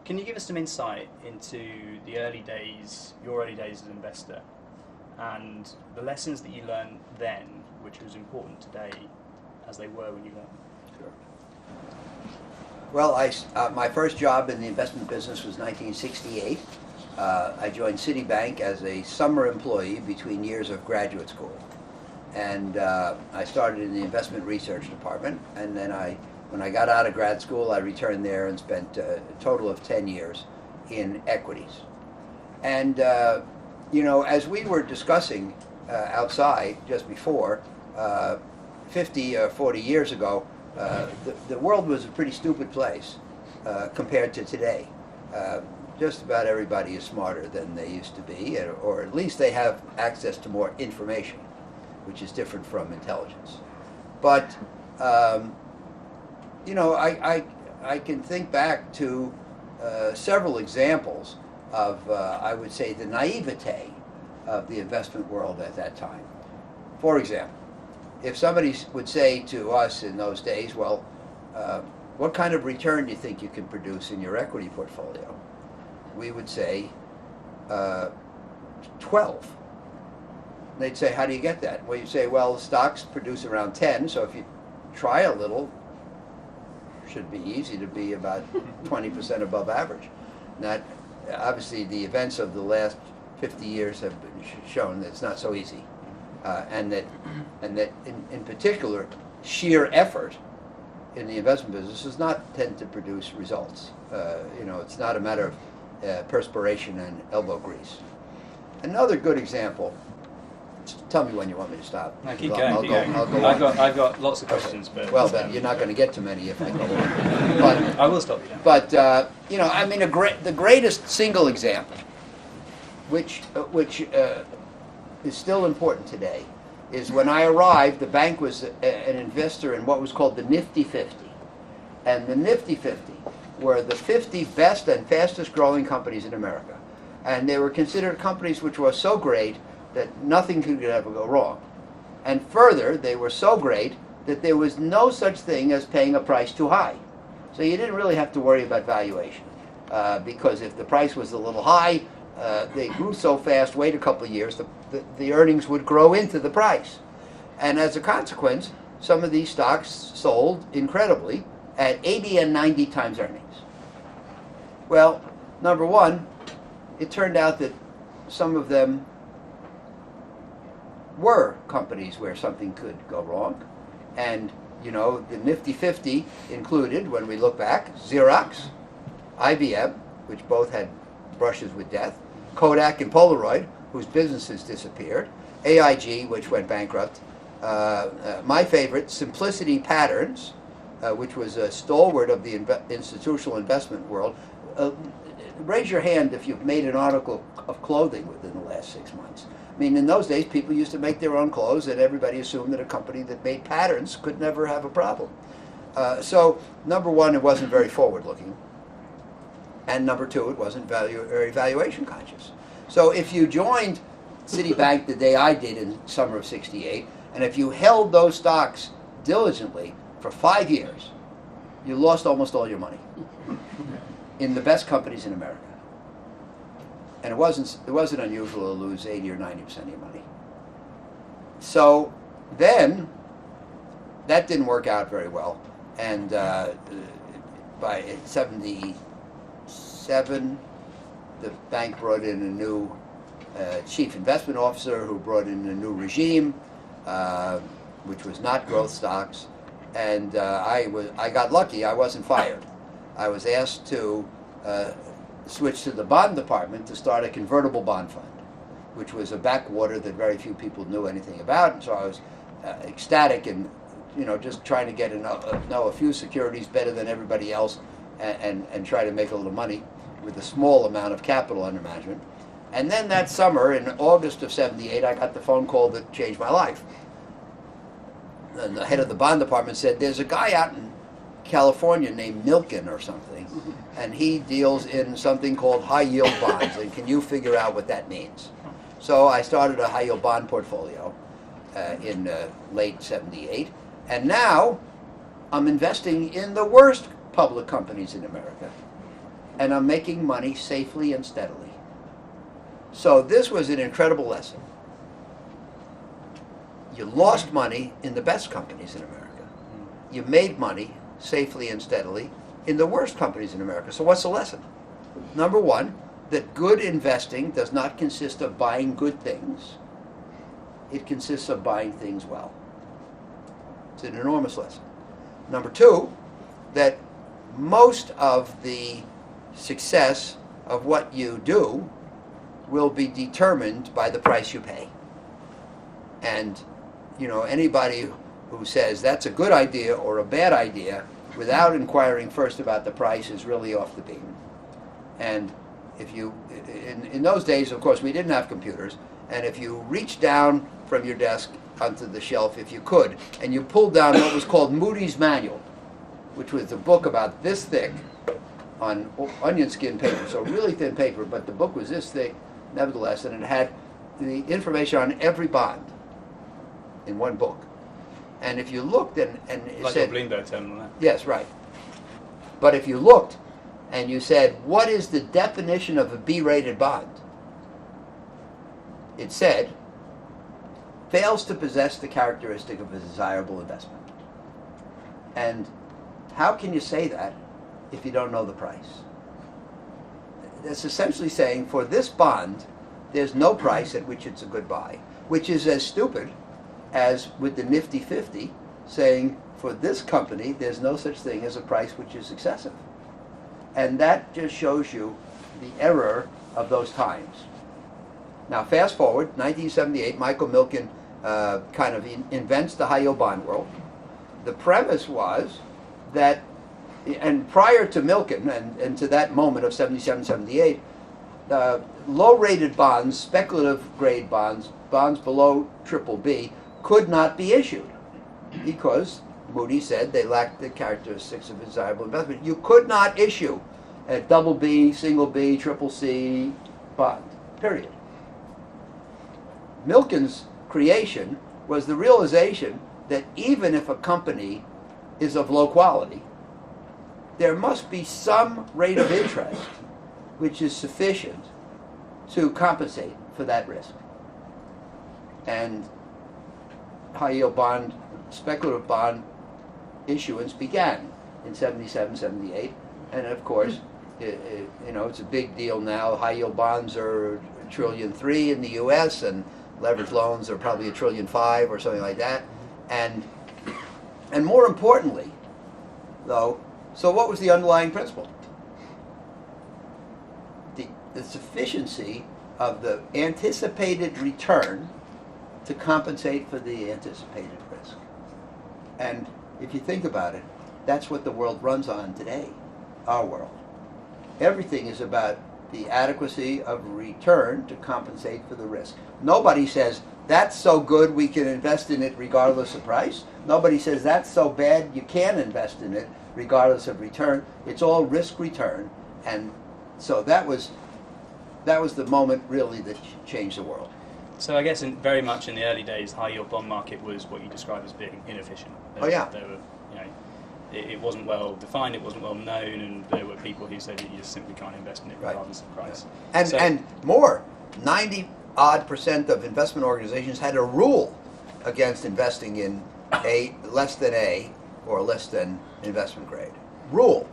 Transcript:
Can you give us some insight into the early days, your early days as an investor, and the lessons that you learned then, which was important today, as they were when you learned them? Sure. Well, my first job in the investment business was 1968. I joined Citibank as a summer employee between years of graduate school. And I started in the investment research department, and then when I got out of grad school, I returned there and spent a total of 10 years in equities. And, as we were discussing outside just before, 50 or 40 years ago, the world was a pretty stupid place compared to today. Just about everybody is smarter than they used to be, or at least they have access to more information, which is different from intelligence. But, I can think back to several examples of, I would say, the naivete of the investment world at that time. For example, if somebody would say to us in those days, well, what kind of return do you think you can produce in your equity portfolio? We would say 12. They'd say, how do you get that? Well, you say, well, stocks produce around 10, so if you try a little, should be easy to be about 20% above average. Now, obviously, the events of the last 50 years have shown that it's not so easy, and that in particular, sheer effort in the investment business does not tend to produce results. It's not a matter of perspiration and elbow grease. Another good example. Tell me when you want me to stop. No, keep going. I've got lots of questions, but well, then you're not going to get to many if I go on. But I will stop you. But the greatest single example, which is still important today, is when I arrived. The bank was an investor in what was called the Nifty 50, and the Nifty 50 were the 50 best and fastest growing companies in America, and they were considered companies which were so great that nothing could ever go wrong. And further, they were so great that there was no such thing as paying a price too high. So you didn't really have to worry about valuation, because if the price was a little high, they grew so fast, wait a couple of years, the earnings would grow into the price. And as a consequence, some of these stocks sold incredibly at 80 and 90 times earnings. Well, number one, it turned out that some of them were companies where something could go wrong. And, the Nifty 50 included, when we look back, Xerox, IBM, which both had brushes with death, Kodak and Polaroid, whose businesses disappeared, AIG, which went bankrupt, my favorite, Simplicity Patterns, which was a stalwart of the institutional investment world. Raise your hand if you've made an article of clothing within the last 6 months. I mean, in those days, people used to make their own clothes, and everybody assumed that a company that made patterns could never have a problem. So, number one, it wasn't very forward-looking. And number two, it wasn't very valuation conscious. So if you joined Citibank the day I did in summer of '68, and if you held those stocks diligently for 5 years, you lost almost all your money in the best companies in America. And it wasn't unusual to lose 80 or 90% of your money. So then, that didn't work out very well. And by '77, the bank brought in a new chief investment officer who brought in a new regime, which was not growth stocks. And I got lucky. I wasn't fired. I was asked to switch to the bond department to start a convertible bond fund, which was a backwater that very few people knew anything about. And so I was ecstatic and just trying to get know a few securities better than everybody else, and try to make a little money with a small amount of capital under management. And then that summer, in August of '78, I got the phone call that changed my life. And the head of the bond department said, there's a guy out in California named Milken or something, and he deals in something called high-yield bonds, and can you figure out what that means? So I started a high-yield bond portfolio in late '78, and now I'm investing in the worst public companies in America, and I'm making money safely and steadily. So this was an incredible lesson. You lost money in the best companies in America. You made money safely and steadily in the worst companies in America. So what's the lesson? Number one, that good investing does not consist of buying good things. It consists of buying things well. It's an enormous lesson. Number two, that most of the success of what you do will be determined by the price you pay. And, anybody who says that's a good idea or a bad idea without inquiring first about the price is really off the beam. And if you, in those days, of course, we didn't have computers, and if you reached down from your desk onto the shelf, if you could, and you pulled down what was called Moody's Manual, which was a book about this thick on onion skin paper, so really thin paper, but the book was this thick, nevertheless, and it had the information on every bond in one book. And if you looked and it like said... your Bloomberg terminal there. Yes, right. But if you looked and you said, what is the definition of a B-rated bond? It said, fails to possess the characteristic of a desirable investment. And how can you say that if you don't know the price? That's essentially saying, for this bond, there's no price at which it's a good buy, which is as stupid as with the Nifty 50 saying, for this company, there's no such thing as a price which is excessive. And that just shows you the error of those times. Now, fast forward, 1978, Michael Milken kind of invents the high-yield bond world. The premise was that, and prior to Milken and to that moment of 77, 78, low-rated bonds, speculative grade bonds, bonds below BBB, could not be issued because Moody said they lacked the characteristics of a desirable investment. You could not issue a double B, single B, triple C bond, period. Milken's creation was the realization that even if a company is of low quality, there must be some rate of interest which is sufficient to compensate for that risk. And high-yield bond, speculative bond issuance began in 77, 78, and of course, it's a big deal now. High-yield bonds are $1.3 trillion in the U.S., and leveraged loans are probably $1.5 trillion or something like that. And more importantly, though, so what was the underlying principle? The sufficiency of the anticipated return to compensate for the anticipated risk. And if you think about it, that's what the world runs on today, our world. Everything is about the adequacy of return to compensate for the risk. Nobody says, that's so good we can invest in it regardless of price. Nobody says, that's so bad you can't invest in it regardless of return. It's all risk return. And so that was the moment really that changed the world. So I guess very much in the early days, high-yield bond market was what you described as being inefficient. It wasn't well defined, it wasn't well known, and there were people who said that you just simply can't invest in it regardless of price. Right. And more, 90% of investment organizations had a rule against investing in less than A or less than investment grade. Rule.